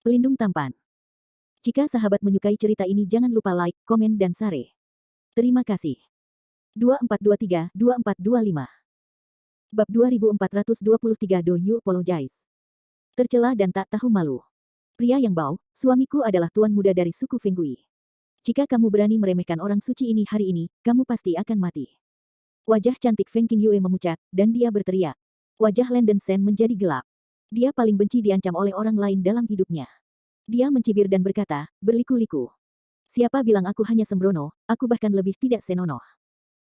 Pelindung tampan. Jika sahabat menyukai cerita ini jangan lupa like, komen dan share. Terima kasih. 2423-2425 Bab 2423 Do You Apologize? Tercela dan tak tahu malu. Pria yang bau, suamiku adalah tuan muda dari suku Fenggui. Jika kamu berani meremehkan orang suci ini hari ini, kamu pasti akan mati. Wajah cantik Feng Qingyue memucat, dan dia berteriak. Wajah Landen Shen menjadi gelap. Dia paling benci diancam oleh orang lain dalam hidupnya. Dia mencibir dan berkata, berliku-liku. Siapa bilang aku hanya sembrono, aku bahkan lebih tidak senonoh.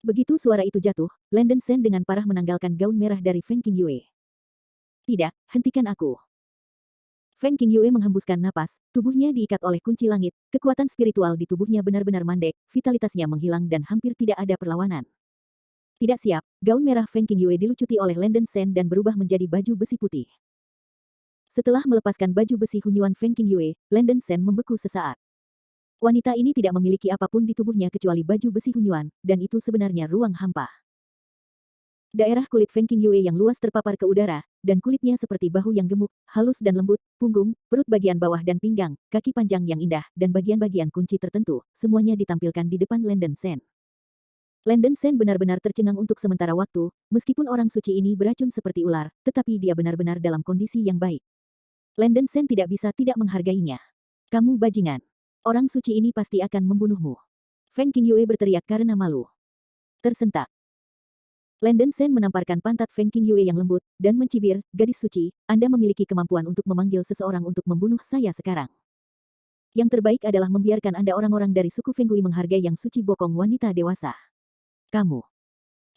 Begitu suara itu jatuh, Landen Shen dengan parah menanggalkan gaun merah dari Feng Qingyue. Tidak, hentikan aku. Feng Qingyue menghembuskan napas, tubuhnya diikat oleh kunci langit, kekuatan spiritual di tubuhnya benar-benar mandek, vitalitasnya menghilang dan hampir tidak ada perlawanan. Tidak siap, gaun merah Feng Qingyue dilucuti oleh Landen Shen dan berubah menjadi baju besi putih. Setelah melepaskan baju besi Hunyuan Feng Qingyue, Landen Shen membeku sesaat. Wanita ini tidak memiliki apapun di tubuhnya kecuali baju besi Hunyuan, dan itu sebenarnya ruang hampa. Daerah kulit Feng Qingyue yang luas terpapar ke udara, dan kulitnya seperti bahu yang gemuk, halus dan lembut, punggung, perut bagian bawah dan pinggang, kaki panjang yang indah, dan bagian-bagian kunci tertentu, semuanya ditampilkan di depan Landen Shen. Landen Shen benar-benar tercengang untuk sementara waktu, meskipun orang suci ini beracun seperti ular, tetapi dia benar-benar dalam kondisi yang baik. Landen Shen tidak bisa tidak menghargainya. Kamu bajingan. Orang suci ini pasti akan membunuhmu. Feng Qingyue berteriak karena malu. Tersentak. Landen Shen menamparkan pantat Feng Qingyue yang lembut, dan mencibir, gadis suci, Anda memiliki kemampuan untuk memanggil seseorang untuk membunuh saya sekarang. Yang terbaik adalah membiarkan Anda orang-orang dari suku Fenggui menghargai yang suci bokong wanita dewasa. Kamu.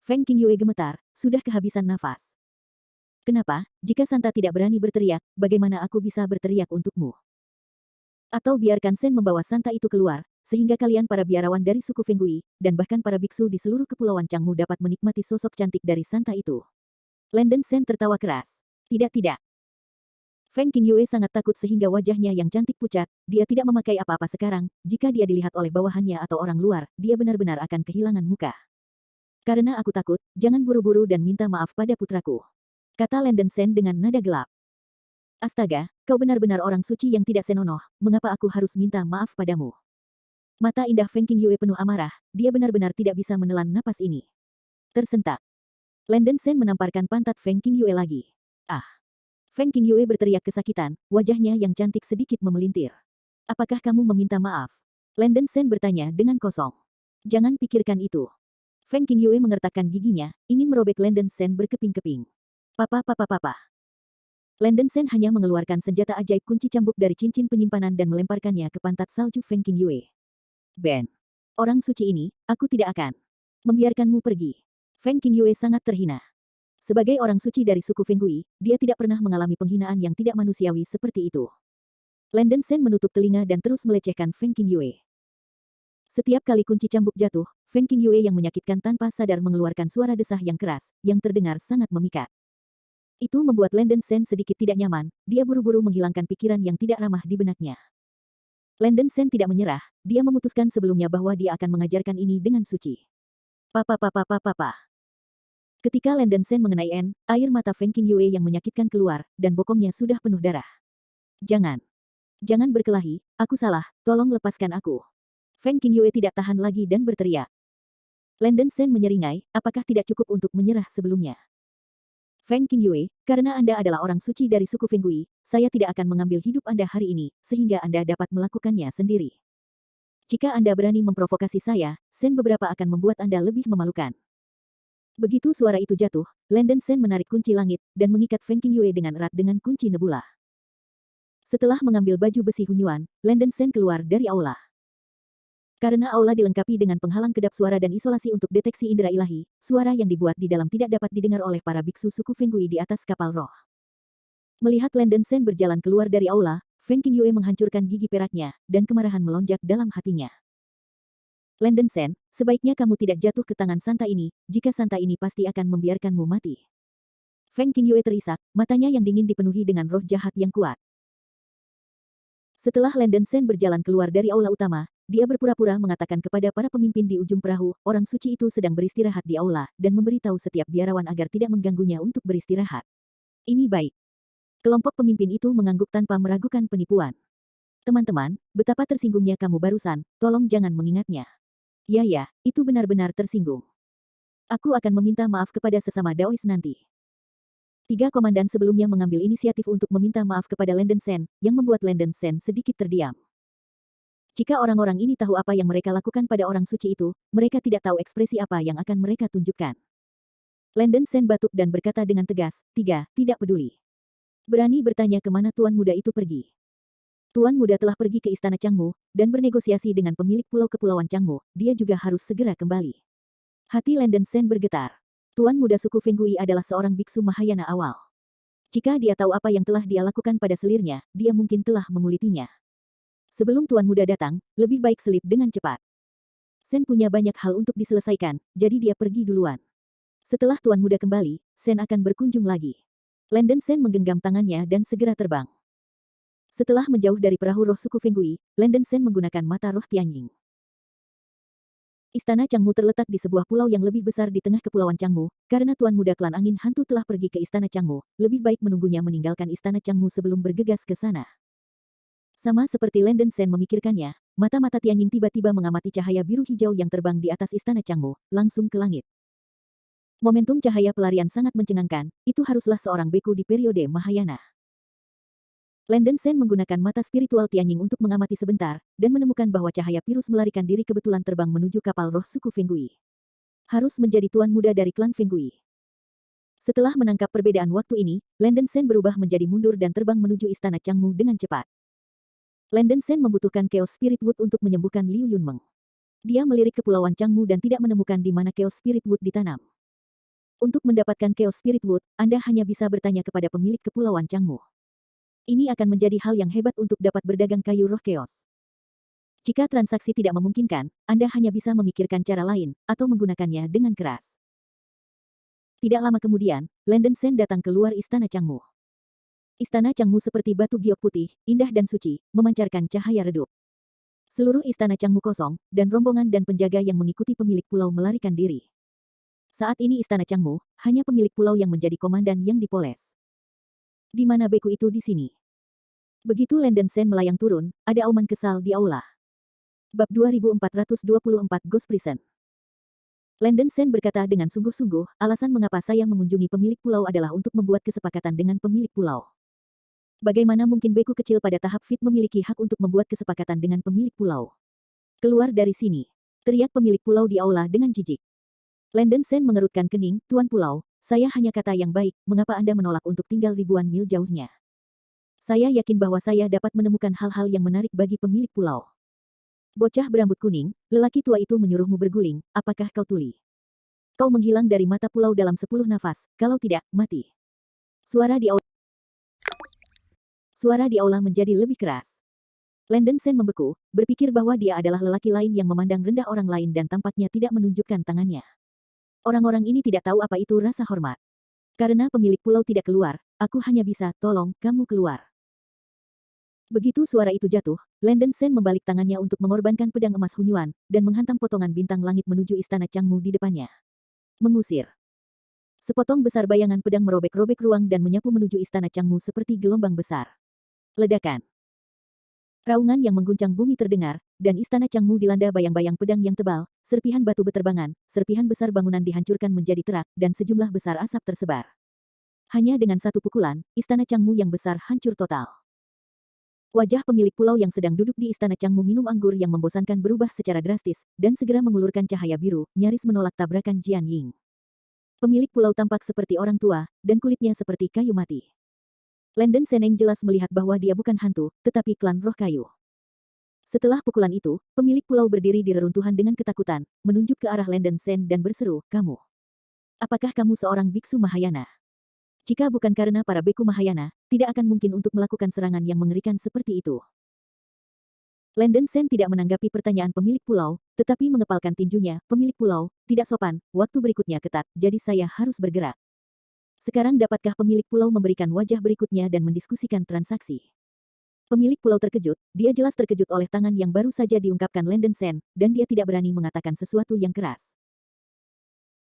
Feng Qingyue gemetar, sudah kehabisan nafas. Kenapa, jika Santa tidak berani berteriak, bagaimana aku bisa berteriak untukmu? Atau biarkan Shen membawa Santa itu keluar, sehingga kalian para biarawan dari suku Fenggui, dan bahkan para biksu di seluruh kepulauan Cangmu dapat menikmati sosok cantik dari Santa itu. Landen Shen tertawa keras. Tidak. Feng Qingyue sangat takut sehingga wajahnya yang cantik pucat, dia tidak memakai apa-apa sekarang, jika dia dilihat oleh bawahannya atau orang luar, dia benar-benar akan kehilangan muka. Karena aku takut, jangan buru-buru dan minta maaf pada putraku. Kata Landen Shen dengan nada gelap. Astaga, kau benar-benar orang suci yang tidak senonoh, mengapa aku harus minta maaf padamu? Mata indah Feng Qingyue penuh amarah, dia benar-benar tidak bisa menelan napas ini. Tersentak. Landen Shen menamparkan pantat Feng Qingyue lagi. Ah! Feng Qingyue berteriak kesakitan, wajahnya yang cantik sedikit memelintir. Apakah kamu meminta maaf? Landen Shen bertanya dengan kosong. Jangan pikirkan itu. Feng Qingyue mengertakkan giginya, ingin merobek Landen Shen berkeping-keping. Papa. Landen Shen hanya mengeluarkan senjata ajaib kunci cambuk dari cincin penyimpanan dan melemparkannya ke pantat salju Feng Qingyue. Ben. Orang suci ini, aku tidak akan membiarkanmu pergi. Feng Qingyue sangat terhina. Sebagai orang suci dari suku Fenggui, dia tidak pernah mengalami penghinaan yang tidak manusiawi seperti itu. Landen Shen menutup telinga dan terus melecehkan Feng Qingyue. Setiap kali kunci cambuk jatuh, Feng Qingyue yang menyakitkan tanpa sadar mengeluarkan suara desah yang keras, yang terdengar sangat memikat. Itu membuat Landen Shen sedikit tidak nyaman, dia buru-buru menghilangkan pikiran yang tidak ramah di benaknya. Landen Shen tidak menyerah, dia memutuskan sebelumnya bahwa dia akan mengajarkan ini dengan suci. Papa. Ketika Landen Shen mengenai N, air mata Feng Qingyue yang menyakitkan keluar, dan bokongnya sudah penuh darah. Jangan berkelahi, aku salah, tolong lepaskan aku. Feng Qingyue tidak tahan lagi dan berteriak. Landen Shen menyeringai, apakah tidak cukup untuk menyerah sebelumnya? Feng Qingyue, karena Anda adalah orang suci dari suku Fenggui, saya tidak akan mengambil hidup Anda hari ini, sehingga Anda dapat melakukannya sendiri. Jika Anda berani memprovokasi saya, Shen beberapa akan membuat Anda lebih memalukan. Begitu suara itu jatuh, Landen Shen menarik kunci langit, dan mengikat Feng Qingyue dengan erat dengan kunci nebula. Setelah mengambil baju besi Hunyuan, Landen Shen keluar dari aula. Karena aula dilengkapi dengan penghalang kedap suara dan isolasi untuk deteksi indera ilahi, suara yang dibuat di dalam tidak dapat didengar oleh para biksu suku Fenggui di atas kapal roh. Melihat Landen Shen berjalan keluar dari aula, Feng Qingyue menghancurkan gigi peraknya, dan kemarahan melonjak dalam hatinya. Landen Shen, sebaiknya kamu tidak jatuh ke tangan Santa ini, jika Santa ini pasti akan membiarkanmu mati. Feng Qingyue terisak, matanya yang dingin dipenuhi dengan roh jahat yang kuat. Setelah Landen Shen berjalan keluar dari aula utama, dia berpura-pura mengatakan kepada para pemimpin di ujung perahu, orang suci itu sedang beristirahat di aula, dan memberitahu setiap biarawan agar tidak mengganggunya untuk beristirahat. Ini baik. Kelompok pemimpin itu mengangguk tanpa meragukan penipuan. Teman-teman, betapa tersinggungnya kamu barusan, tolong jangan mengingatnya. Ya, itu benar-benar tersinggung. Aku akan meminta maaf kepada sesama Daois nanti. Tiga komandan sebelumnya mengambil inisiatif untuk meminta maaf kepada Landen Sen, yang membuat Landen Sen sedikit terdiam. Jika orang-orang ini tahu apa yang mereka lakukan pada orang suci itu, mereka tidak tahu ekspresi apa yang akan mereka tunjukkan. Landen Sen batuk dan berkata dengan tegas, tidak peduli. Berani bertanya kemana Tuan Muda itu pergi. Tuan Muda telah pergi ke Istana Changmu, dan bernegosiasi dengan pemilik pulau Kepulauan Changmu, dia juga harus segera kembali. Hati Landen Sen bergetar. Tuan Muda suku Fenggui adalah seorang biksu Mahayana awal. Jika dia tahu apa yang telah dia lakukan pada selirnya, dia mungkin telah mengulitinya. Sebelum Tuan Muda datang, lebih baik selip dengan cepat. Sen punya banyak hal untuk diselesaikan, jadi dia pergi duluan. Setelah Tuan Muda kembali, Sen akan berkunjung lagi. Landen Sen menggenggam tangannya dan segera terbang. Setelah menjauh dari perahu roh suku Fenggui, Landen Sen menggunakan mata roh Tianying. Istana Changmu terletak di sebuah pulau yang lebih besar di tengah Kepulauan Changmu, karena Tuan Muda Klan Angin Hantu telah pergi ke Istana Changmu, lebih baik menunggunya meninggalkan Istana Changmu sebelum bergegas ke sana. Sama seperti Landen Sen memikirkannya, mata-mata Tianying tiba-tiba mengamati cahaya biru hijau yang terbang di atas Istana Changmu, langsung ke langit. Momentum cahaya pelarian sangat mencengangkan, itu haruslah seorang beku di periode Mahayana. Landen Sen menggunakan mata spiritual Tianying untuk mengamati sebentar, dan menemukan bahwa cahaya Pirus melarikan diri kebetulan terbang menuju kapal roh suku Fenggui. Harus menjadi tuan muda dari klan Fenggui. Setelah menangkap perbedaan waktu ini, Landen Sen berubah menjadi mundur dan terbang menuju Istana Changmu dengan cepat. Landen Sen membutuhkan Chaos Spirit Wood untuk menyembuhkan Liu Yunmeng. Dia melirik Kepulauan Changmu dan tidak menemukan di mana Chaos Spirit Wood ditanam. Untuk mendapatkan Chaos Spirit Wood, Anda hanya bisa bertanya kepada pemilik Kepulauan Changmu. Ini akan menjadi hal yang hebat untuk dapat berdagang kayu roh chaos. Jika transaksi tidak memungkinkan, Anda hanya bisa memikirkan cara lain, atau menggunakannya dengan keras. Tidak lama kemudian, Landen Sen datang keluar Istana Changmu. Istana Changmu seperti batu giok putih, indah dan suci, memancarkan cahaya redup. Seluruh Istana Changmu kosong, dan rombongan dan penjaga yang mengikuti pemilik pulau melarikan diri. Saat ini Istana Changmu, hanya pemilik pulau yang menjadi komandan yang dipoles. Di mana beku itu di sini? Begitu Landen Sen melayang turun, ada auman kesal di aula. Bab 2424 Ghost Prison. Landen Sen berkata dengan sungguh-sungguh, alasan mengapa saya mengunjungi pemilik pulau adalah untuk membuat kesepakatan dengan pemilik pulau. Bagaimana mungkin beku kecil pada tahap fit memiliki hak untuk membuat kesepakatan dengan pemilik pulau? Keluar dari sini! Teriak pemilik pulau di aula dengan jijik. Landen Sen mengerutkan kening, Tuan Pulau, saya hanya kata yang baik, mengapa Anda menolak untuk tinggal ribuan mil jauhnya? Saya yakin bahwa saya dapat menemukan hal-hal yang menarik bagi pemilik pulau. Bocah berambut kuning, lelaki tua itu menyuruhmu berguling, apakah kau tuli? Kau menghilang dari mata pulau dalam 10 nafas, kalau tidak, mati. Suara di aula menjadi lebih keras. Landen Sen membeku, berpikir bahwa dia adalah lelaki lain yang memandang rendah orang lain dan tampaknya tidak menunjukkan tangannya. Orang-orang ini tidak tahu apa itu rasa hormat. Karena pemilik pulau tidak keluar, aku hanya bisa, tolong, kamu keluar. Begitu suara itu jatuh, Landen Sen membalik tangannya untuk mengorbankan pedang emas Hunyuan, dan menghantam potongan bintang langit menuju Istana Changmu di depannya. Mengusir. Sepotong besar bayangan pedang merobek-robek ruang dan menyapu menuju Istana Changmu seperti gelombang besar. Ledakan. Raungan yang mengguncang bumi terdengar, dan Istana Changmu dilanda bayang-bayang pedang yang tebal, serpihan batu beterbangan, serpihan besar bangunan dihancurkan menjadi terak, dan sejumlah besar asap tersebar. Hanya dengan satu pukulan, Istana Changmu yang besar hancur total. Wajah pemilik pulau yang sedang duduk di Istana Changmu minum anggur yang membosankan berubah secara drastis, dan segera mengulurkan cahaya biru, nyaris menolak tabrakan Jian Ying. Pemilik pulau tampak seperti orang tua, dan kulitnya seperti kayu mati. Landen Seneng jelas melihat bahwa dia bukan hantu, tetapi klan roh kayu. Setelah pukulan itu, pemilik pulau berdiri di reruntuhan dengan ketakutan, menunjuk ke arah Landen Sen dan berseru, kamu. Apakah kamu seorang biksu Mahayana? Jika bukan karena para beku Mahayana, tidak akan mungkin untuk melakukan serangan yang mengerikan seperti itu. Landen Sen tidak menanggapi pertanyaan pemilik pulau, tetapi mengepalkan tinjunya, pemilik pulau, tidak sopan, waktu berikutnya ketat, jadi saya harus bergerak. Sekarang dapatkah pemilik pulau memberikan wajah berikutnya dan mendiskusikan transaksi? Pemilik pulau terkejut, dia jelas terkejut oleh tangan yang baru saja diungkapkan Landen Sen, dan dia tidak berani mengatakan sesuatu yang keras.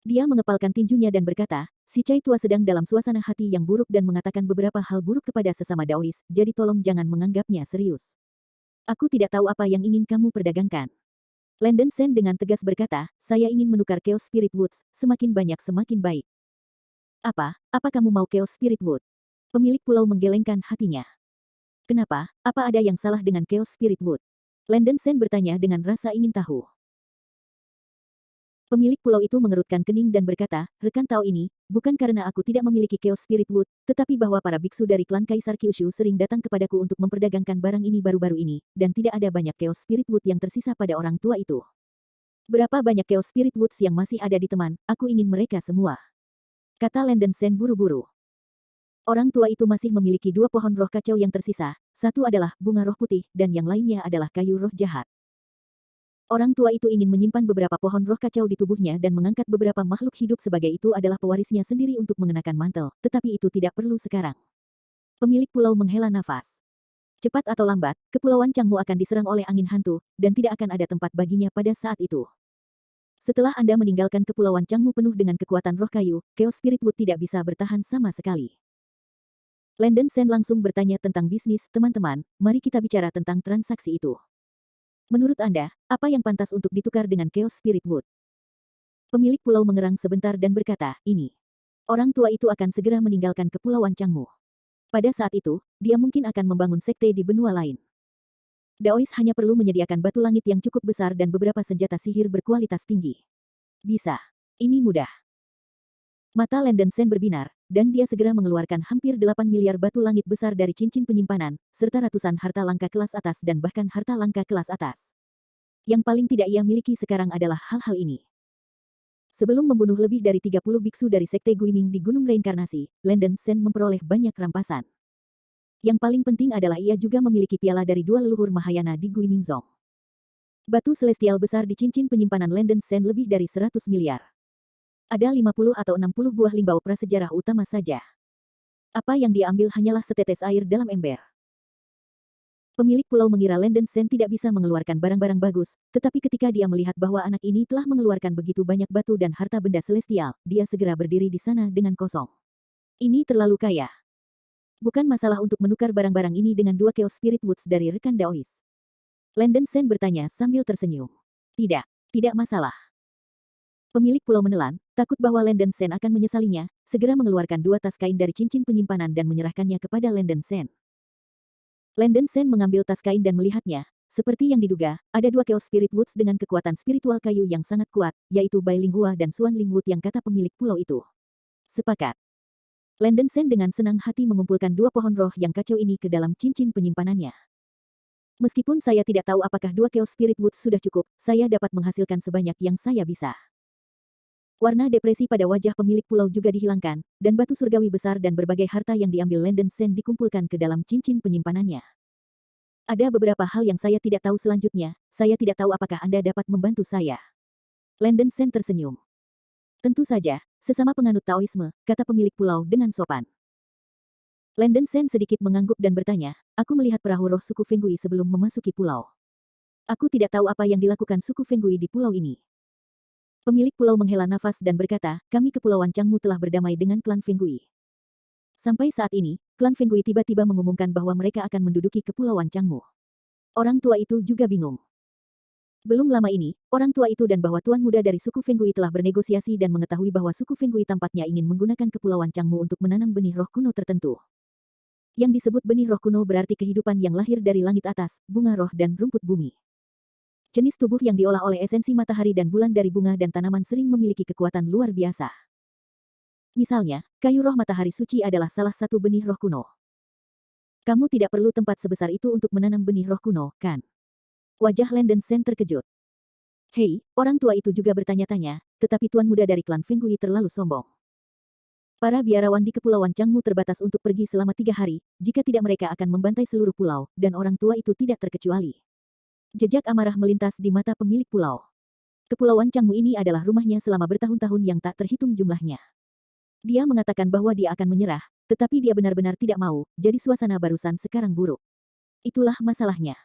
Dia mengepalkan tinjunya dan berkata, si Cai tua sedang dalam suasana hati yang buruk dan mengatakan beberapa hal buruk kepada sesama Daois, jadi tolong jangan menganggapnya serius. Aku tidak tahu apa yang ingin kamu perdagangkan. Landon Sen dengan tegas berkata, saya ingin menukar Chaos Spirit Woods, semakin banyak semakin baik. Apa kamu mau Chaos Spirit Wood? Pemilik pulau menggelengkan hatinya. Kenapa? Apa ada yang salah dengan Chaos Spirit Wood? Landon Sen bertanya dengan rasa ingin tahu. Pemilik pulau itu mengerutkan kening dan berkata, rekan Tao ini, bukan karena aku tidak memiliki Chaos Spirit Wood, tetapi bahwa para biksu dari klan Kaisar Kyushu sering datang kepadaku untuk memperdagangkan barang ini baru-baru ini, dan tidak ada banyak Chaos Spirit Wood yang tersisa pada orang tua itu. Berapa banyak Chaos Spirit Woods yang masih ada di teman, aku ingin mereka semua. Kata Landon Sen buru-buru. Orang tua itu masih memiliki 2 pohon roh kacau yang tersisa, satu adalah bunga roh putih, dan yang lainnya adalah kayu roh jahat. Orang tua itu ingin menyimpan beberapa pohon roh kacau di tubuhnya dan mengangkat beberapa makhluk hidup sebagai itu adalah pewarisnya sendiri untuk mengenakan mantel, tetapi itu tidak perlu sekarang. Pemilik pulau menghela nafas. Cepat atau lambat, Kepulauan Changmu akan diserang oleh angin hantu, dan tidak akan ada tempat baginya pada saat itu. Setelah Anda meninggalkan Kepulauan Changmu penuh dengan kekuatan roh kayu, Chaos Spirit Wood tidak bisa bertahan sama sekali. Landon Sen langsung bertanya tentang bisnis, teman-teman, mari kita bicara tentang transaksi itu. Menurut Anda, apa yang pantas untuk ditukar dengan Chaos Spirit Wood? Pemilik pulau mengerang sebentar dan berkata, ini. Orang tua itu akan segera meninggalkan Kepulauan Changmu. Pada saat itu, dia mungkin akan membangun sekte di benua lain. Daois hanya perlu menyediakan batu langit yang cukup besar dan beberapa senjata sihir berkualitas tinggi. Bisa. Ini mudah. Mata Landon Sen berbinar, dan dia segera mengeluarkan hampir 8 miliar batu langit besar dari cincin penyimpanan, serta ratusan harta langka kelas atas dan bahkan harta langka kelas atas. Yang paling tidak ia miliki sekarang adalah hal-hal ini. Sebelum membunuh lebih dari 30 biksu dari Sekte Guiming di Gunung Reinkarnasi, Landon Sen memperoleh banyak rampasan. Yang paling penting adalah ia juga memiliki piala dari 2 leluhur Mahayana di Guiming Zong. Batu celestial besar di cincin penyimpanan Landon Sen lebih dari 100 miliar. Ada 50 atau 60 buah limbau prasejarah utama saja. Apa yang diambil hanyalah setetes air dalam ember. Pemilik pulau mengira Landon Sen tidak bisa mengeluarkan barang-barang bagus, tetapi ketika dia melihat bahwa anak ini telah mengeluarkan begitu banyak batu dan harta benda celestial, dia segera berdiri di sana dengan kosong. Ini terlalu kaya. Bukan masalah untuk menukar barang-barang ini dengan 2 Chaos Spirit Woods dari rekan Daois. Landon Sen bertanya sambil tersenyum. Tidak masalah. Pemilik pulau menelan, takut bahwa Landon Sen akan menyesalinya, segera mengeluarkan 2 tas kain dari cincin penyimpanan dan menyerahkannya kepada Landon Sen. Landon Sen mengambil tas kain dan melihatnya. Seperti yang diduga, ada 2 Chaos Spirit Woods dengan kekuatan spiritual kayu yang sangat kuat, yaitu Bai Linghua dan Suan Lingwood yang kata pemilik pulau itu. Sepakat. Landon Sen dengan senang hati mengumpulkan 2 pohon roh yang kacau ini ke dalam cincin penyimpanannya. Meskipun saya tidak tahu apakah 2 Chaos Spirit Woods sudah cukup, saya dapat menghasilkan sebanyak yang saya bisa. Warna depresi pada wajah pemilik pulau juga dihilangkan, dan batu surgawi besar dan berbagai harta yang diambil Landon Sen dikumpulkan ke dalam cincin penyimpanannya. Ada beberapa hal yang saya tidak tahu selanjutnya, saya tidak tahu apakah Anda dapat membantu saya. Landon Sen tersenyum. Tentu saja, sesama penganut Taoisme, kata pemilik pulau dengan sopan. Landon Sen sedikit mengangguk dan bertanya, aku melihat perahu roh suku Fenggui sebelum memasuki pulau. Aku tidak tahu apa yang dilakukan suku Fenggui di pulau ini. Pemilik pulau menghela nafas dan berkata, kami Kepulauan Changmu telah berdamai dengan klan Fenggui. Sampai saat ini, klan Fenggui tiba-tiba mengumumkan bahwa mereka akan menduduki Kepulauan Changmu. Orang tua itu juga bingung. Belum lama ini, orang tua itu dan bahwa tuan muda dari suku Fenggui telah bernegosiasi dan mengetahui bahwa suku Fenggui tampaknya ingin menggunakan Kepulauan Changmu untuk menanam benih roh kuno tertentu. Yang disebut benih roh kuno berarti kehidupan yang lahir dari langit atas, bunga roh dan rumput bumi. Jenis tubuh yang diolah oleh esensi matahari dan bulan dari bunga dan tanaman sering memiliki kekuatan luar biasa. Misalnya, kayu roh matahari suci adalah salah satu benih roh kuno. Kamu tidak perlu tempat sebesar itu untuk menanam benih roh kuno, kan? Wajah Landon Sen terkejut. Hei, orang tua itu juga bertanya-tanya, tetapi tuan muda dari klan Fenggui terlalu sombong. Para biarawan di Kepulauan Changmu terbatas untuk pergi selama 3 hari, jika tidak mereka akan membantai seluruh pulau, dan orang tua itu tidak terkecuali. Jejak amarah melintas di mata pemilik pulau. Kepulauan Changmu ini adalah rumahnya selama bertahun-tahun yang tak terhitung jumlahnya. Dia mengatakan bahwa dia akan menyerah, tetapi dia benar-benar tidak mau, jadi suasana barusan sekarang buruk. Itulah masalahnya.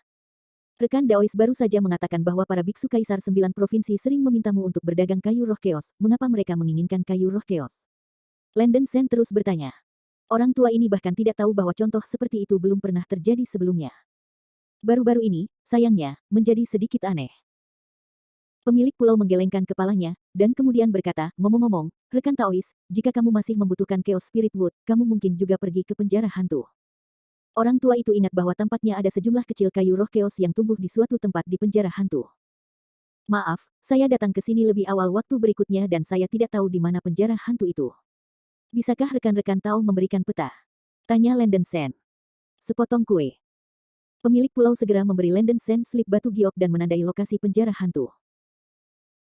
Rekan Daois baru saja mengatakan bahwa para biksu kaisar 9 provinsi sering memintamu untuk berdagang kayu roh keos, mengapa mereka menginginkan kayu roh keos? Landon Sen terus bertanya. Orang tua ini bahkan tidak tahu bahwa contoh seperti itu belum pernah terjadi sebelumnya. Baru-baru ini, sayangnya, menjadi sedikit aneh. Pemilik pulau menggelengkan kepalanya, dan kemudian berkata, ngomong-ngomong, rekan Taois, jika kamu masih membutuhkan Chaos Spirit Wood, kamu mungkin juga pergi ke penjara hantu. Orang tua itu ingat bahwa tampaknya ada sejumlah kecil kayu roh Chaos yang tumbuh di suatu tempat di penjara hantu. Maaf, saya datang ke sini lebih awal waktu berikutnya dan saya tidak tahu di mana penjara hantu itu. Bisakah rekan-rekan Tao memberikan peta? Tanya Landon Sen. Sepotong kue. Pemilik pulau segera memberi Landon Sen slip batu giok dan menandai lokasi penjara hantu.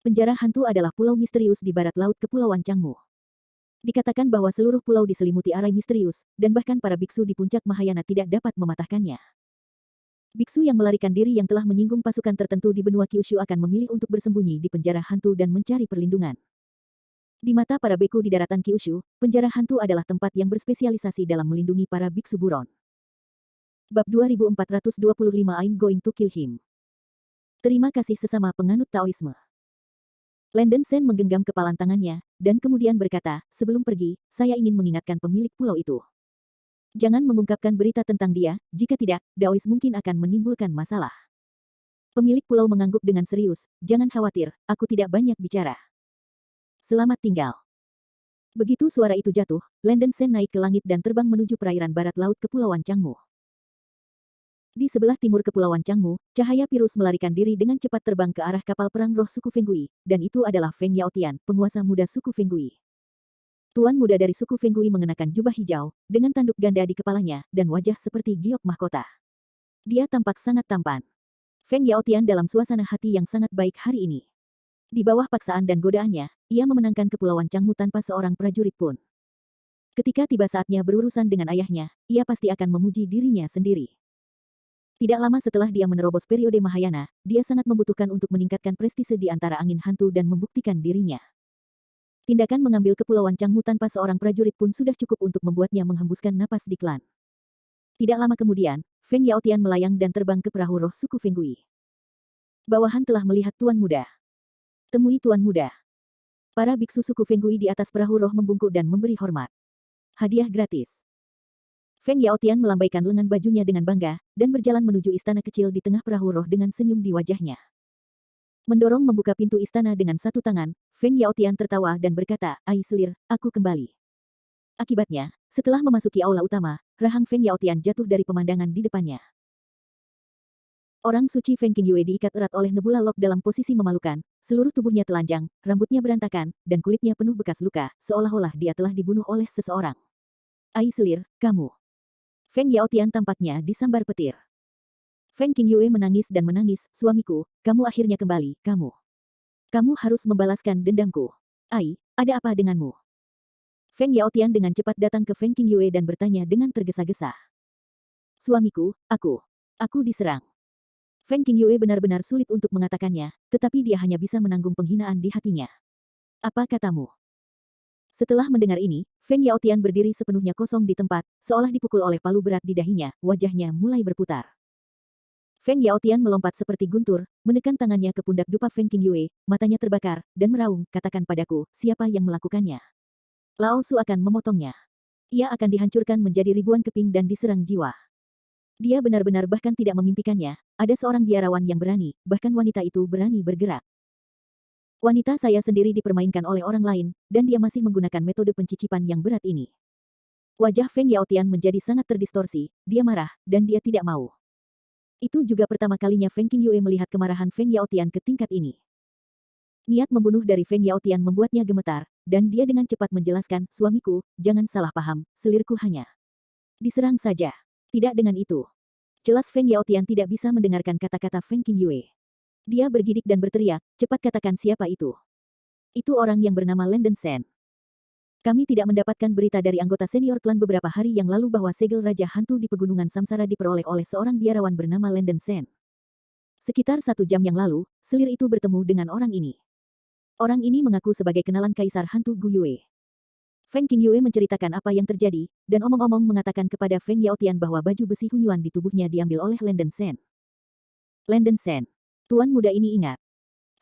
Penjara hantu adalah pulau misterius di barat laut Kepulauan Changmu. Dikatakan bahwa seluruh pulau diselimuti arai misterius, dan bahkan para biksu di puncak Mahayana tidak dapat mematahkannya. Biksu yang melarikan diri yang telah menyinggung pasukan tertentu di benua Kyushu akan memilih untuk bersembunyi di penjara hantu dan mencari perlindungan. Di mata para beku di daratan Kyushu, penjara hantu adalah tempat yang berspesialisasi dalam melindungi para biksu buron. Bab 2425 I'm going to kill him. Terima kasih sesama penganut Taoisme. Landon Sen menggenggam kepalan tangannya, dan kemudian berkata, sebelum pergi, saya ingin mengingatkan pemilik pulau itu. Jangan mengungkapkan berita tentang dia, jika tidak, Daois mungkin akan menimbulkan masalah. Pemilik pulau mengangguk dengan serius, jangan khawatir, aku tidak banyak bicara. Selamat tinggal. Begitu suara itu jatuh, Landon Sen naik ke langit dan terbang menuju perairan barat laut Kepulauan Changmu. Di sebelah timur Kepulauan Changmu, cahaya Pirus melarikan diri dengan cepat terbang ke arah kapal perang roh suku Fenggui, dan itu adalah Feng Yaotian, penguasa muda suku Fenggui. Tuan muda dari suku Fenggui mengenakan jubah hijau, dengan tanduk ganda di kepalanya, dan wajah seperti giok mahkota. Dia tampak sangat tampan. Feng Yaotian dalam suasana hati yang sangat baik hari ini. Di bawah paksaan dan godaannya, ia memenangkan Kepulauan Changmu tanpa seorang prajurit pun. Ketika tiba saatnya berurusan dengan ayahnya, ia pasti akan memuji dirinya sendiri. Tidak lama setelah dia menerobos periode Mahayana, dia sangat membutuhkan untuk meningkatkan prestise di antara angin hantu dan membuktikan dirinya. Tindakan mengambil Kepulauan Changmu tanpa seorang prajurit pun sudah cukup untuk membuatnya menghembuskan napas di klan. Tidak lama kemudian, Feng Yaotian melayang dan terbang ke perahu roh suku Fenggui. Bawahan telah melihat Tuan Muda. Temui Tuan Muda. Para biksu suku Fenggui di atas perahu roh membungkuk dan memberi hormat. Hadiah gratis. Feng Yaotian melambaikan lengan bajunya dengan bangga, dan berjalan menuju istana kecil di tengah perahu roh dengan senyum di wajahnya. Mendorong membuka pintu istana dengan satu tangan, Feng Yaotian tertawa dan berkata, "Ai Selir, aku kembali." Akibatnya, setelah memasuki aula utama, rahang Feng Yaotian jatuh dari pemandangan di depannya. Orang suci Feng Qingyue diikat erat oleh nebula Lok dalam posisi memalukan, seluruh tubuhnya telanjang, rambutnya berantakan, dan kulitnya penuh bekas luka, seolah-olah dia telah dibunuh oleh seseorang. "Ai Selir, kamu." Feng Yaotian tampaknya disambar petir. Feng Qingyue menangis dan menangis, "Suamiku, kamu akhirnya kembali, kamu. Kamu harus membalaskan dendamku. Ai, ada apa denganmu?" Feng Yaotian dengan cepat datang ke Feng Qingyue dan bertanya dengan tergesa-gesa. "Suamiku, aku diserang." Feng Qingyue benar-benar sulit untuk mengatakannya, tetapi dia hanya bisa menanggung penghinaan di hatinya. "Apa katamu?" Setelah mendengar ini, Feng Yaotian berdiri sepenuhnya kosong di tempat, seolah dipukul oleh palu berat di dahinya, wajahnya mulai berputar. Feng Yaotian melompat seperti guntur, menekan tangannya ke pundak dupa Feng Qingyue, matanya terbakar, dan meraung, "Katakan padaku, siapa yang melakukannya? Lao Su akan memotongnya. Ia akan dihancurkan menjadi ribuan keping dan diserang jiwa." Dia benar-benar bahkan tidak memimpikannya, ada seorang biarawan yang berani, bahkan wanita itu berani bergerak. "Wanita saya sendiri dipermainkan oleh orang lain, dan dia masih menggunakan metode pencicipan yang berat ini." Wajah Feng Yaotian menjadi sangat terdistorsi, dia marah, dan dia tidak mau. Itu juga pertama kalinya Feng Qingyue melihat kemarahan Feng Yaotian ke tingkat ini. Niat membunuh dari Feng Yaotian membuatnya gemetar, dan dia dengan cepat menjelaskan, "Suamiku, jangan salah paham, selirku hanya diserang saja. Tidak dengan itu." Jelas Feng Yaotian tidak bisa mendengarkan kata-kata Feng Qingyue. Dia bergidik dan berteriak, "Cepat katakan siapa itu." "Itu orang yang bernama Landon Sen. Kami tidak mendapatkan berita dari anggota senior klan beberapa hari yang lalu bahwa segel Raja Hantu di Pegunungan Samsara diperoleh oleh seorang biarawan bernama Landon Sen. Sekitar 1 jam yang lalu, selir itu bertemu dengan orang ini. Orang ini mengaku sebagai kenalan Kaisar Hantu Gu Yue." Feng Qingyue menceritakan apa yang terjadi, dan omong-omong mengatakan kepada Feng Yaotian bahwa baju besi Hunyuan di tubuhnya diambil oleh Landon Sen. "Landon Sen. Tuan muda ini ingat.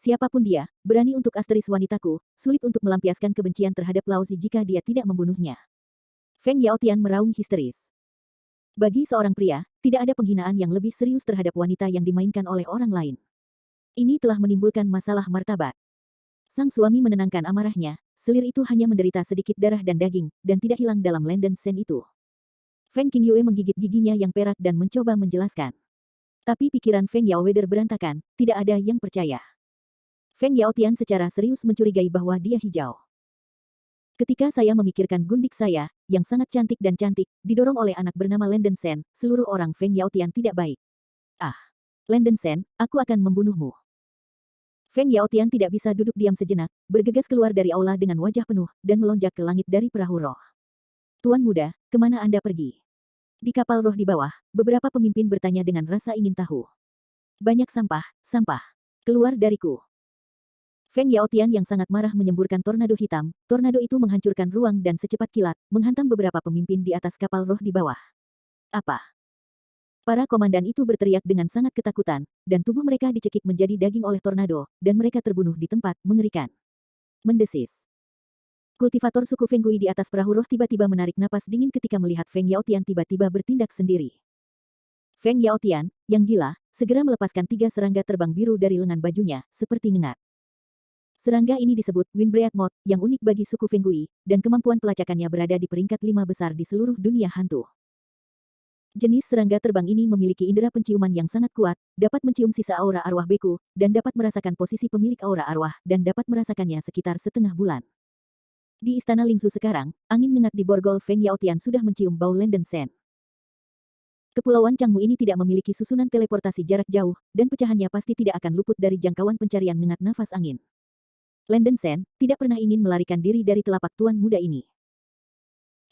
Siapapun dia, berani untuk asteris wanitaku, sulit untuk melampiaskan kebencian terhadap Lao Si jika dia tidak membunuhnya." Feng Yaotian meraung histeris. Bagi seorang pria, tidak ada penghinaan yang lebih serius terhadap wanita yang dimainkan oleh orang lain. Ini telah menimbulkan masalah martabat. Sang suami menenangkan amarahnya, selir itu hanya menderita sedikit darah dan daging, dan tidak hilang dalam Lenden Sen itu. Feng Qingyue menggigit giginya yang perak dan mencoba menjelaskan. Tapi pikiran Feng Yaoweder berantakan, tidak ada yang percaya. Feng Yaotian secara serius mencurigai bahwa dia hijau. Ketika saya memikirkan gundik saya, yang sangat cantik dan cantik, didorong oleh anak bernama Lenden Sen, seluruh orang Feng Yaotian tidak baik. Ah, Lenden Sen, aku akan membunuhmu. Feng Yaotian tidak bisa duduk diam sejenak, bergegas keluar dari aula dengan wajah penuh, dan melonjak ke langit dari perahu roh. Tuan muda, kemana Anda pergi? Di kapal roh di bawah, beberapa pemimpin bertanya dengan rasa ingin tahu. Banyak sampah, sampah. Keluar dariku. Feng Yaotian yang sangat marah menyemburkan tornado hitam, tornado itu menghancurkan ruang dan secepat kilat, menghantam beberapa pemimpin di atas kapal roh di bawah. Apa? Para komandan itu berteriak dengan sangat ketakutan, dan tubuh mereka dicekik menjadi daging oleh tornado, dan mereka terbunuh di tempat, mengerikan. Mendesis. Kultivator suku Feng Gui di atas perahu roh tiba-tiba menarik napas dingin ketika melihat Feng Yaotian tiba-tiba bertindak sendiri. Feng Yaotian, yang gila, segera melepaskan 3 serangga terbang biru dari lengan bajunya, seperti ngengat. Serangga ini disebut Windbreath Moth, yang unik bagi suku Feng Gui, dan kemampuan pelacakannya berada di peringkat 5 besar di seluruh dunia hantu. Jenis serangga terbang ini memiliki indera penciuman yang sangat kuat, dapat mencium sisa aura arwah beku, dan dapat merasakan posisi pemilik aura arwah, dan dapat merasakannya sekitar setengah bulan. Di Istana Lingsu sekarang, angin ngengat di borgol Feng Yaotian sudah mencium bau Lenden Sen. Kepulauan Changmu ini tidak memiliki susunan teleportasi jarak jauh, dan pecahannya pasti tidak akan luput dari jangkauan pencarian ngengat nafas angin. Lenden Sen tidak pernah ingin melarikan diri dari telapak tuan muda ini.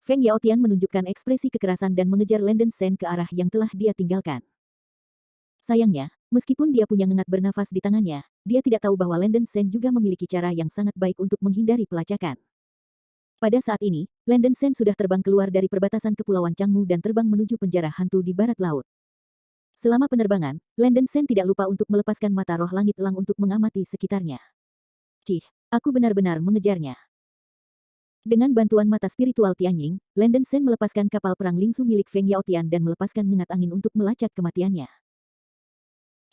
Feng Yaotian menunjukkan ekspresi kekerasan dan mengejar Lenden Sen ke arah yang telah dia tinggalkan. Sayangnya, meskipun dia punya ngengat bernafas di tangannya, dia tidak tahu bahwa Lenden Sen juga memiliki cara yang sangat baik untuk menghindari pelacakan. Pada saat ini, Lenden Sen sudah terbang keluar dari perbatasan Kepulauan Changmu dan terbang menuju penjara hantu di barat laut. Selama penerbangan, Lenden Sen tidak lupa untuk melepaskan mata roh langit elang untuk mengamati sekitarnya. Cih, aku benar-benar mengejarnya. Dengan bantuan mata spiritual Tianying, Lenden Sen melepaskan kapal perang Lingsu milik Feng Yaotian dan melepaskan ngengat angin untuk melacak kematiannya.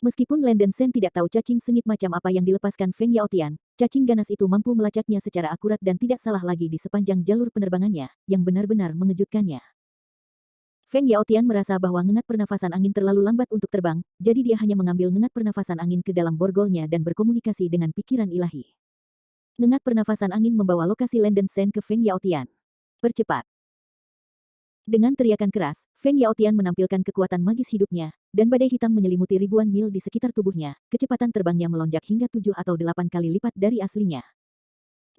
Meskipun Lenden Sen tidak tahu cacing sengit macam apa yang dilepaskan Feng Yaotian, cacing ganas itu mampu melacaknya secara akurat dan tidak salah lagi di sepanjang jalur penerbangannya, yang benar-benar mengejutkannya. Feng Yaotian merasa bahwa ngengat pernafasan angin terlalu lambat untuk terbang, jadi dia hanya mengambil ngengat pernafasan angin ke dalam borgolnya dan berkomunikasi dengan pikiran ilahi. Ngengat pernafasan angin membawa lokasi Lenden Sen ke Feng Yaotian. Percepat. Dengan teriakan keras, Feng Yaotian menampilkan kekuatan magis hidupnya, dan badai hitam menyelimuti ribuan mil di sekitar tubuhnya, kecepatan terbangnya melonjak hingga 7 atau 8 kali lipat dari aslinya.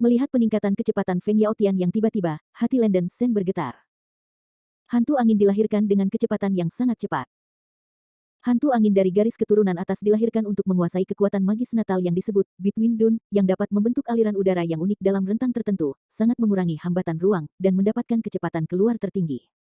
Melihat peningkatan kecepatan Feng Yaotian yang tiba-tiba, hati Lenden Sen bergetar. Hantu angin dilahirkan dengan kecepatan yang sangat cepat. Hantu angin dari garis keturunan atas dilahirkan untuk menguasai kekuatan magis natal yang disebut Between Dun, yang dapat membentuk aliran udara yang unik dalam rentang tertentu, sangat mengurangi hambatan ruang, dan mendapatkan kecepatan keluar tertinggi.